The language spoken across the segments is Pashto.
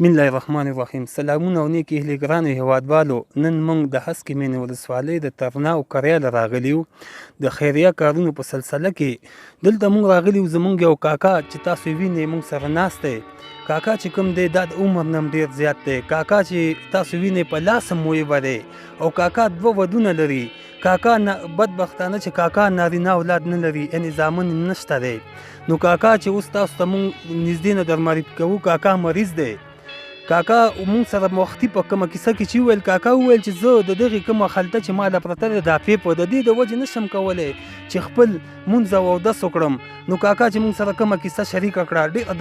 بسم الله الرحمن الرحیم. سلامونه او نیکې هیلې ګرانو هیوادوالو. نن موږ د هسکې مینې ولسوالۍ د ترنا او کریاله راغلي یو د خیریه کارونو په سلسله کې. دلته موږ راغلي یو زموږ یو کاکا چې تاسو وینئ موږ سره ناست دی. کاکا چې کوم دی دا د عمر نه هم ډېر زیات دی. کاکا چې تاسو وینئ په لاس هم مویبه دی او کاکا 2 ودونه لري. کاکا بدبختانه چې کاکا نارینه اولاد نه لري، یعنې زامن نشته دی. نو کاکا چې اوس تاسو ته موږ نږدې نه در معرفي کوو، کاکا مریض دی. کاکا مونږ سره وختي په کومه کیسه کې چې وویل، کاکا وویل چې زه د دغې کومه خلطه چې ما له پرته ده دا پیپ د دې د وجې نشم کولی چې خپل مونځ او اودس وکړم. نو کاکا چې مونږ سره کومه کیسه شریکه کړه ډېره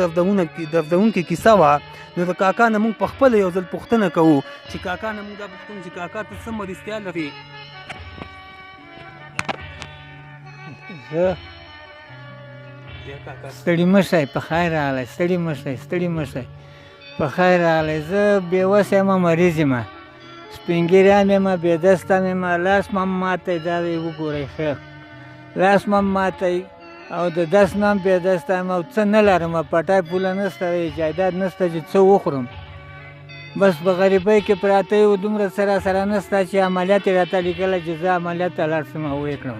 دردونکې کیسه وه. نو د کاکا نه مونږ پخپله یو ځل پوښتنه کوو چې کاکا نه مونږ دا پوښتنه چې کاکا ته څه مریضتیا لري. ستړي مه شئ، په خیر راغلی. ستړي مه شئ، ستړي مه شئ، په خیر راغلی. زه بېوسه یم، مریض یم، سپین ږیریان یم، بېدسته یم، لاس مه ماتئ. دا دی وګورئ ښه، لاس مه ماتئ او د دست نه هم بېدسته یم او څه نه لرم، پټی پوله نشته، جایداد نشته چې څه وخورم. بس په غریبۍ کې پراته یو، دومره سره نشته چې عملیات یې راته لیکلی چې زه عملیات ته لاړ شم او ویې کړم.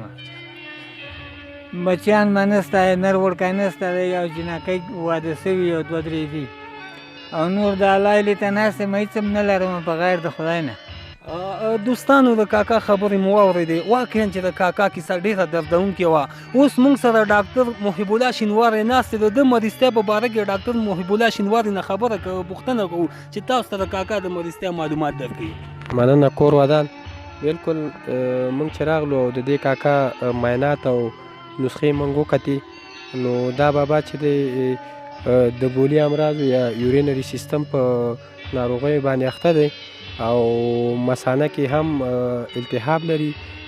بچیان مې نشته، نر وړکی نشته دی، یو جنکۍ واده شوي یو 2-3 دي او نور د الله هیلې ته ناست یم، هېڅ هم نه لرم په غیر د خدای نه. دوستانو د کاکا خبرې مو واورېدې. واقعا چې د کاکا کیسه ډېره دردونکې وه. اوس موږ سره ډاکټر محب الله شینواری ناست دی. د ده مریضتیا په باره کې ډاکټر محب الله شینواری نه خبره کوو، پوښتنه کوو چې تاسو ته د کاکا د مریضتیا معلومات درکړي. مننه کور ودان. بلکل موږ چې راغلو او د دې کاکا معاینات او نسخې موږ وکتې، نو دا بابا چې دی د بولي امراضو یا یورینري سیستم په ناروغیو باندې اخته دی او مثانه کې هم التهاب لري،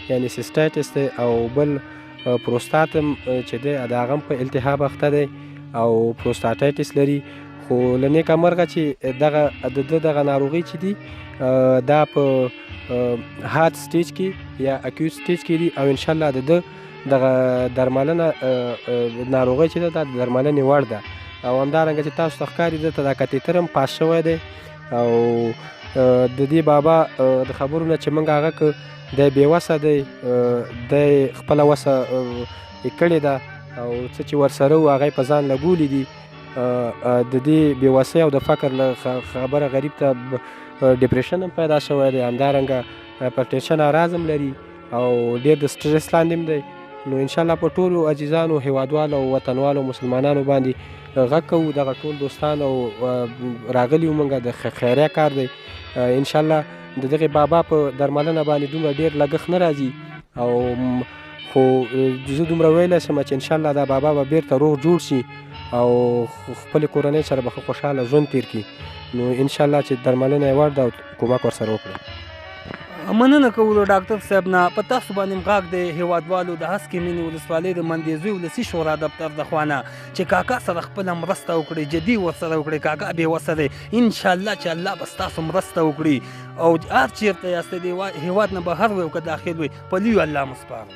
یعنې سیسټایټس دی، او بل پروستات هم چې دی د هغه هم په التهاب اخته دی او پروستاټایټس لري. خو له نیکه مرغه چې د ده دغه ناروغي چې دي دا په هارد سټیج کې یا اکیوت سټیج کې دي او انشاءالله د ده دغه درملنه ناروغۍ چې ده دا د درملنې وړ ده. او همدارنګه چې تاسو ته ښکاري دلته دا کتیتر هم پاس شوی دی او د دې بابا د خبرو نه چې موږ هغه که دی بېوسه دی، دی خپله وسه کړې ده او څه چې ورسره وو هغه یې په ځان لګولي دي. د دې بېوسۍ او د فقر له خبره غریب ته ډپریشن هم پیدا شوی دی، همدارنګه هایپرټنشن اراز هم لري او ډېر د سټرس لاندې هم دی. نو انشاءالله په ټولو عزیزانو، هیوادوالو او وطنوالو مسلمانانو باندې غږ کوو، دغه ټول دوستان او راغلي یو موږ د خیریه کار دی. انشاءالله د دغې بابا په درملنه باندې دومره ډېر لګښت نه راځي او خو زه دومره ویلی شم چې انشاءالله دا بابا به بیرته روغ جوړ شي او خپلې کورنۍ سره به ښه خوشحاله ژوند تېر کړي. نو انشاءالله چې درملنه یې وړ ده او کومک ورسره وکړئ. مننه کوو له ډاکټر صاحب نه. په تاسو باندې غږ د هیوادوالو د هسکې مینې ولسوالۍ د مندیزوی ولسي شورا دفتر د خوا نه چې کاکا سره خپله مرسته وکړئ، جدي ورسره وکړئ. کاکا بېوسه دی، انشاءالله چې الله به ستاسو مرسته وکړي او هر چېرته یاست د هېواد نه بهر وی او که داخل وی په لوی الله مو سپارم.